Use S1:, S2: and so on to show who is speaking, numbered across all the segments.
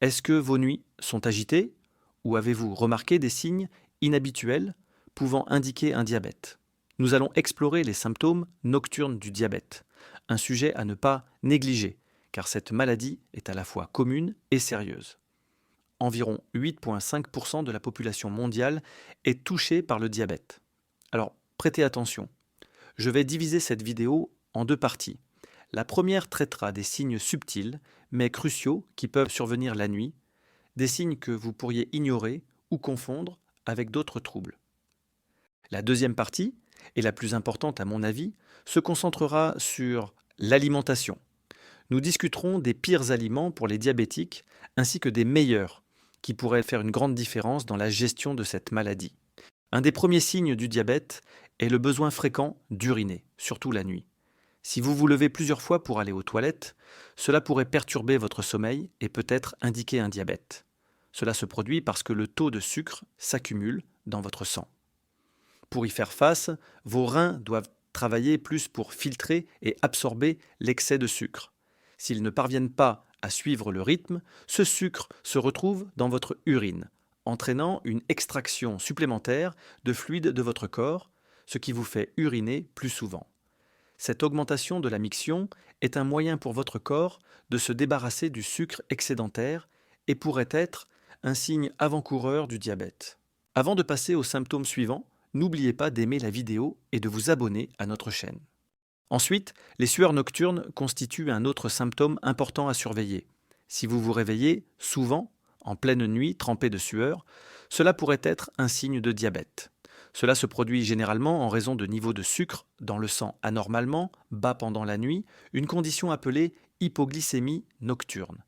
S1: Est-ce que vos nuits sont agitées ou avez-vous remarqué des signes inhabituels pouvant indiquer un diabète? Nous allons explorer les symptômes nocturnes du diabète, un sujet à ne pas négliger, car cette maladie est à la fois commune et sérieuse. Environ 8,5% de la population mondiale est touchée par le diabète. Alors, prêtez attention. Je vais diviser cette vidéo en deux parties. La première traitera des signes subtils, mais cruciaux, qui peuvent survenir la nuit, des signes que vous pourriez ignorer ou confondre avec d'autres troubles. La deuxième partie, et la plus importante à mon avis, se concentrera sur l'alimentation. Nous discuterons des pires aliments pour les diabétiques ainsi que des meilleurs qui pourraient faire une grande différence dans la gestion de cette maladie. Un des premiers signes du diabète est le besoin fréquent d'uriner, surtout la nuit. Si vous vous levez plusieurs fois pour aller aux toilettes, cela pourrait perturber votre sommeil et peut-être indiquer un diabète. Cela se produit parce que le taux de sucre s'accumule dans votre sang. Pour y faire face, vos reins doivent travailler plus pour filtrer et absorber l'excès de sucre. S'ils ne parviennent pas à suivre le rythme, ce sucre se retrouve dans votre urine, entraînant une extraction supplémentaire de fluide de votre corps, ce qui vous fait uriner plus souvent. Cette augmentation de la miction est un moyen pour votre corps de se débarrasser du sucre excédentaire et pourrait être un signe avant-coureur du diabète. Avant de passer aux symptômes suivants, n'oubliez pas d'aimer la vidéo et de vous abonner à notre chaîne. Ensuite, les sueurs nocturnes constituent un autre symptôme important à surveiller. Si vous vous réveillez souvent, en pleine nuit, trempé de sueur, cela pourrait être un signe de diabète. Cela se produit généralement en raison de niveaux de sucre dans le sang anormalement bas pendant la nuit, une condition appelée hypoglycémie nocturne.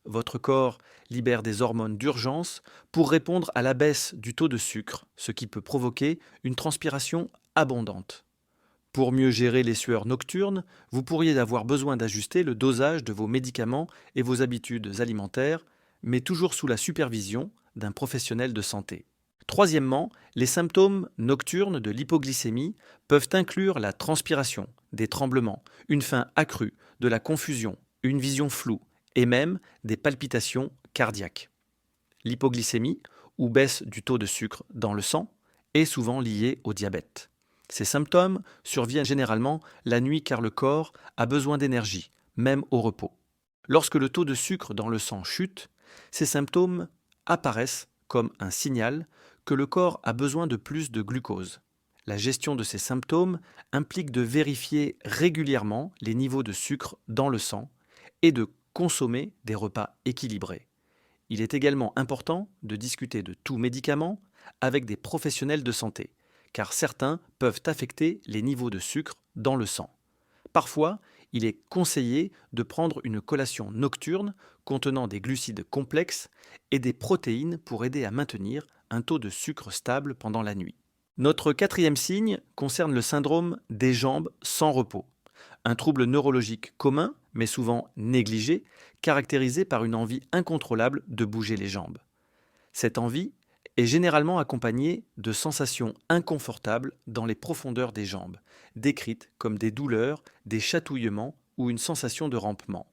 S1: Votre corps libère des hormones d'urgence pour répondre à la baisse du taux de sucre, ce qui peut provoquer une transpiration abondante. Pour mieux gérer les sueurs nocturnes, vous pourriez avoir besoin d'ajuster le dosage de vos médicaments et vos habitudes alimentaires, mais toujours sous la supervision d'un professionnel de santé. Troisièmement, les symptômes nocturnes de l'hypoglycémie peuvent inclure la transpiration, des tremblements, une faim accrue, de la confusion, une vision floue et même des palpitations cardiaques. L'hypoglycémie, ou baisse du taux de sucre dans le sang, est souvent liée au diabète. Ces symptômes surviennent généralement la nuit car le corps a besoin d'énergie, même au repos. Lorsque le taux de sucre dans le sang chute, ces symptômes apparaissent comme un signal que le corps a besoin de plus de glucose. La gestion de ces symptômes implique de vérifier régulièrement les niveaux de sucre dans le sang et de consommer des repas équilibrés. Il est également important de discuter de tout médicament avec des professionnels de santé, car certains peuvent affecter les niveaux de sucre dans le sang. Parfois, il est conseillé de prendre une collation nocturne contenant des glucides complexes et des protéines pour aider à maintenir un taux de sucre stable pendant la nuit. Notre quatrième signe concerne le syndrome des jambes sans repos, un trouble neurologique commun, mais souvent négligé, caractérisé par une envie incontrôlable de bouger les jambes. Cette envie est généralement accompagnée de sensations inconfortables dans les profondeurs des jambes, décrites comme des douleurs, des chatouillements ou une sensation de rampement.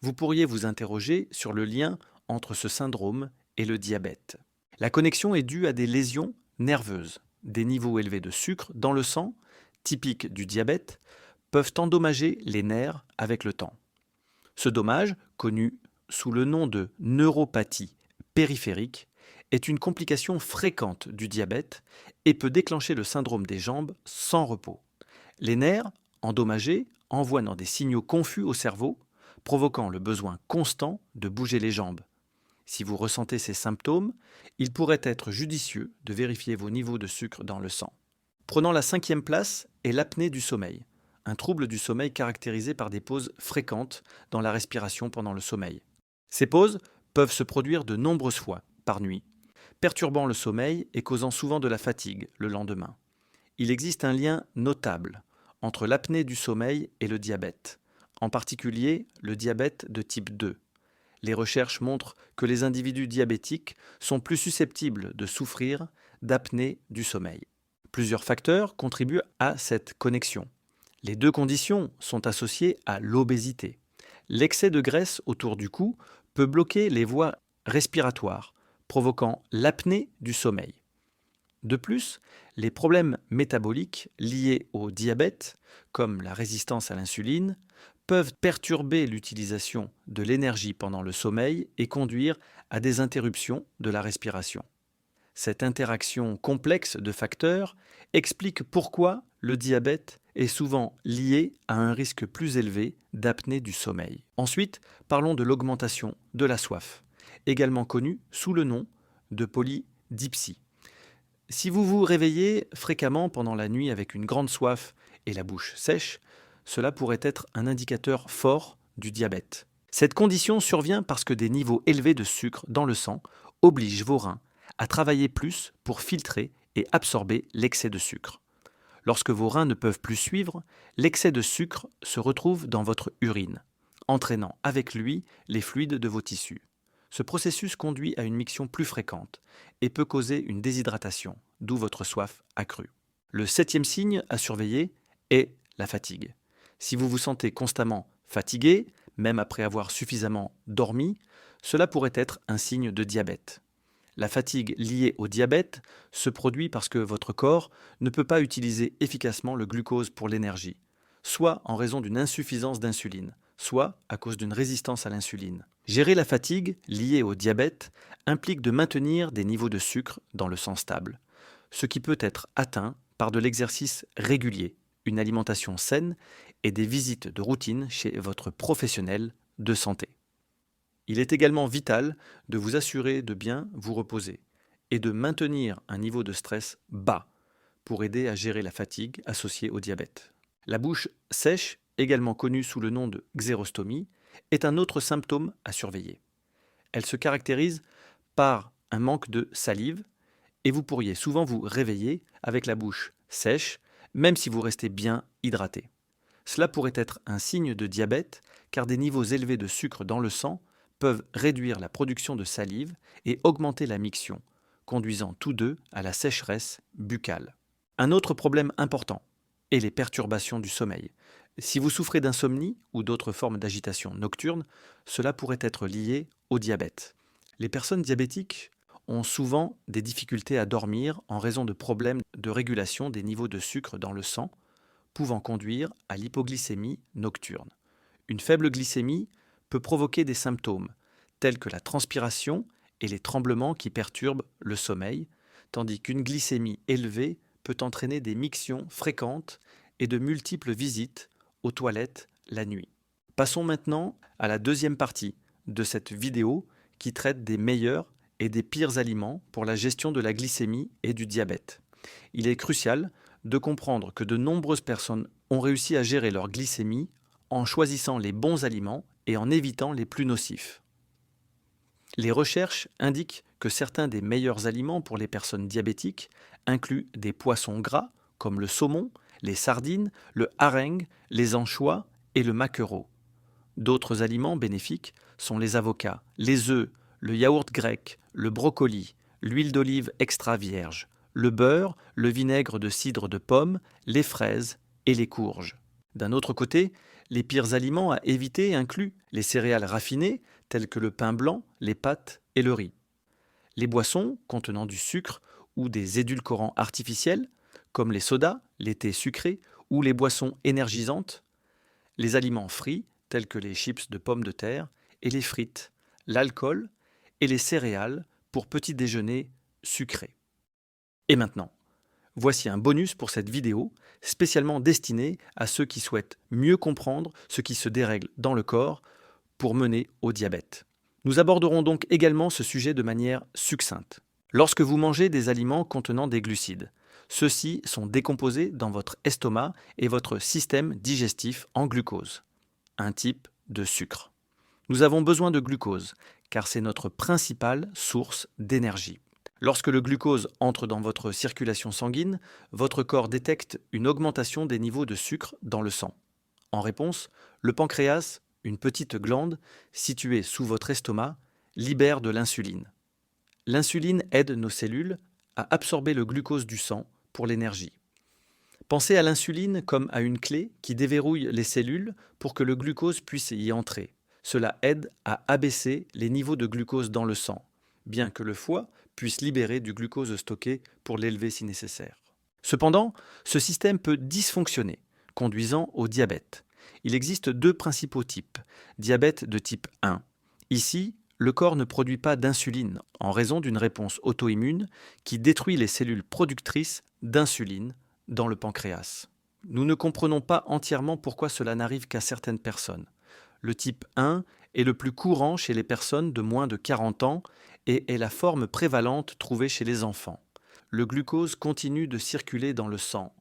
S1: Vous pourriez vous interroger sur le lien entre ce syndrome et le diabète. La connexion est due à des lésions nerveuses. Des niveaux élevés de sucre dans le sang, typiques du diabète, peuvent endommager les nerfs avec le temps. Ce dommage, connu sous le nom de neuropathie périphérique, est une complication fréquente du diabète et peut déclencher le syndrome des jambes sans repos. Les nerfs, endommagés, envoient des signaux confus au cerveau, provoquant le besoin constant de bouger les jambes. Si vous ressentez ces symptômes, il pourrait être judicieux de vérifier vos niveaux de sucre dans le sang. Prenant la cinquième place est l'apnée du sommeil, un trouble du sommeil caractérisé par des pauses fréquentes dans la respiration pendant le sommeil. Ces pauses peuvent se produire de nombreuses fois par nuit, perturbant le sommeil et causant souvent de la fatigue le lendemain. Il existe un lien notable entre l'apnée du sommeil et le diabète, en particulier le diabète de type 2. Les recherches montrent que les individus diabétiques sont plus susceptibles de souffrir d'apnée du sommeil. Plusieurs facteurs contribuent à cette connexion. Les deux conditions sont associées à l'obésité. L'excès de graisse autour du cou peut bloquer les voies respiratoires, provoquant l'apnée du sommeil. De plus, les problèmes métaboliques liés au diabète, comme la résistance à l'insuline, peuvent perturber l'utilisation de l'énergie pendant le sommeil et conduire à des interruptions de la respiration. Cette interaction complexe de facteurs explique pourquoi le diabète est souvent lié à un risque plus élevé d'apnée du sommeil. Ensuite, parlons de l'augmentation de la soif, également connue sous le nom de polydipsie. Si vous vous réveillez fréquemment pendant la nuit avec une grande soif et la bouche sèche, cela pourrait être un indicateur fort du diabète. Cette condition survient parce que des niveaux élevés de sucre dans le sang obligent vos reins à travailler plus pour filtrer et absorber l'excès de sucre. Lorsque vos reins ne peuvent plus suivre, l'excès de sucre se retrouve dans votre urine, entraînant avec lui les fluides de vos tissus. Ce processus conduit à une miction plus fréquente et peut causer une déshydratation, d'où votre soif accrue. Le 7e signe à surveiller est la fatigue. Si vous vous sentez constamment fatigué, même après avoir suffisamment dormi, cela pourrait être un signe de diabète. La fatigue liée au diabète se produit parce que votre corps ne peut pas utiliser efficacement le glucose pour l'énergie, soit en raison d'une insuffisance d'insuline, soit à cause d'une résistance à l'insuline. Gérer la fatigue liée au diabète implique de maintenir des niveaux de sucre dans le sang stable, ce qui peut être atteint par de l'exercice régulier, une alimentation saine et des visites de routine chez votre professionnel de santé. Il est également vital de vous assurer de bien vous reposer et de maintenir un niveau de stress bas pour aider à gérer la fatigue associée au diabète. La bouche sèche, également connue sous le nom de xérostomie, est un autre symptôme à surveiller. Elle se caractérise par un manque de salive et vous pourriez souvent vous réveiller avec la bouche sèche, même si vous restez bien hydraté. Cela pourrait être un signe de diabète car des niveaux élevés de sucre dans le sang peuvent réduire la production de salive et augmenter la miction, conduisant tous deux à la sécheresse buccale. Un autre problème important est les perturbations du sommeil. Si vous souffrez d'insomnie ou d'autres formes d'agitation nocturne, cela pourrait être lié au diabète. Les personnes diabétiques ont souvent des difficultés à dormir en raison de problèmes de régulation des niveaux de sucre dans le sang, pouvant conduire à l'hypoglycémie nocturne. Une faible glycémie peut provoquer des symptômes tels que la transpiration et les tremblements qui perturbent le sommeil, tandis qu'une glycémie élevée peut entraîner des mictions fréquentes et de multiples visites aux toilettes la nuit. Passons maintenant à la deuxième partie de cette vidéo qui traite des meilleurs et des pires aliments pour la gestion de la glycémie et du diabète. Il est crucial de comprendre que de nombreuses personnes ont réussi à gérer leur glycémie en choisissant les bons aliments et en évitant les plus nocifs. Les recherches indiquent que certains des meilleurs aliments pour les personnes diabétiques incluent des poissons gras comme le saumon, les sardines, le hareng, les anchois et le maquereau. D'autres aliments bénéfiques sont les avocats, les œufs, le yaourt grec, le brocoli, l'huile d'olive extra vierge, le beurre, le vinaigre de cidre de pomme, les fraises et les courges. D'un autre côté, les pires aliments à éviter incluent les céréales raffinées telles que le pain blanc, les pâtes et le riz. Les boissons contenant du sucre ou des édulcorants artificiels comme les sodas, les thés sucrés ou les boissons énergisantes, les aliments frits tels que les chips de pommes de terre et les frites, l'alcool et les céréales pour petit déjeuner sucré. Et maintenant, voici un bonus pour cette vidéo, spécialement destiné à ceux qui souhaitent mieux comprendre ce qui se dérègle dans le corps pour mener au diabète. Nous aborderons donc également ce sujet de manière succincte. Lorsque vous mangez des aliments contenant des glucides, ceux-ci sont décomposés dans votre estomac et votre système digestif en glucose, un type de sucre. Nous avons besoin de glucose, car c'est notre principale source d'énergie. Lorsque le glucose entre dans votre circulation sanguine, votre corps détecte une augmentation des niveaux de sucre dans le sang. En réponse, le pancréas, une petite glande située sous votre estomac, libère de l'insuline. L'insuline aide nos cellules à absorber le glucose du sang pour l'énergie. Pensez à l'insuline comme à une clé qui déverrouille les cellules pour que le glucose puisse y entrer. Cela aide à abaisser les niveaux de glucose dans le sang, bien que le foie puisse libérer du glucose stocké pour l'élever si nécessaire. Cependant, ce système peut dysfonctionner, conduisant au diabète. Il existe deux principaux types. Diabète de type 1. Ici, le corps ne produit pas d'insuline en raison d'une réponse auto-immune qui détruit les cellules productrices d'insuline dans le pancréas. Nous ne comprenons pas entièrement pourquoi cela n'arrive qu'à certaines personnes. Le type 1 est le plus courant chez les personnes de moins de 40 ans et est la forme prévalente trouvée chez les enfants. Le glucose continue de circuler dans le sang,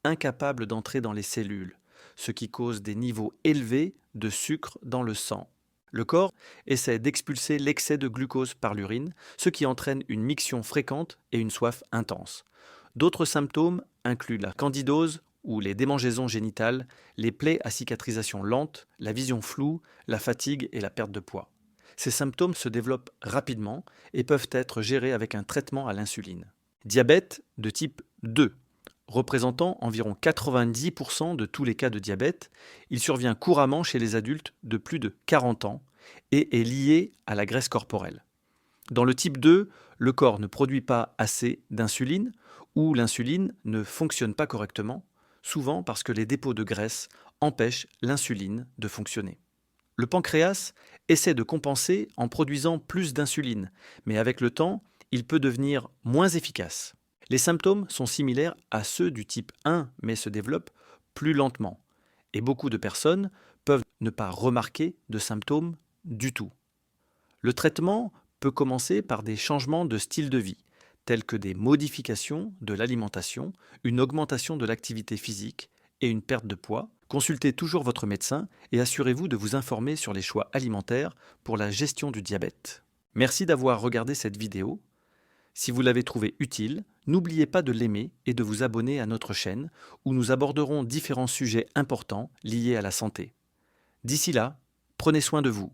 S1: incapable d'entrer dans les cellules, ce qui cause des niveaux élevés de sucre dans le sang. Le corps essaie d'expulser l'excès de glucose par l'urine, ce qui entraîne une miction fréquente et une soif intense. D'autres symptômes incluent la candidose ou les démangeaisons génitales, les plaies à cicatrisation lente, la vision floue, la fatigue et la perte de poids. Ces symptômes se développent rapidement et peuvent être gérés avec un traitement à l'insuline. Diabète de type 2. Représentant environ 90% de tous les cas de diabète, il survient couramment chez les adultes de plus de 40 ans et est lié à la graisse corporelle. Dans le type 2, le corps ne produit pas assez d'insuline ou l'insuline ne fonctionne pas correctement, souvent parce que les dépôts de graisse empêchent l'insuline de fonctionner. Le pancréas essaie de compenser en produisant plus d'insuline, mais avec le temps, il peut devenir moins efficace. Les symptômes sont similaires à ceux du type 1, mais se développent plus lentement. Et beaucoup de personnes peuvent ne pas remarquer de symptômes du tout. Le traitement peut commencer par des changements de style de vie, tels que des modifications de l'alimentation, une augmentation de l'activité physique et une perte de poids. Consultez toujours votre médecin et assurez-vous de vous informer sur les choix alimentaires pour la gestion du diabète. Merci d'avoir regardé cette vidéo. Si vous l'avez trouvée utile, n'oubliez pas de l'aimer et de vous abonner à notre chaîne où nous aborderons différents sujets importants liés à la santé. D'ici là, prenez soin de vous.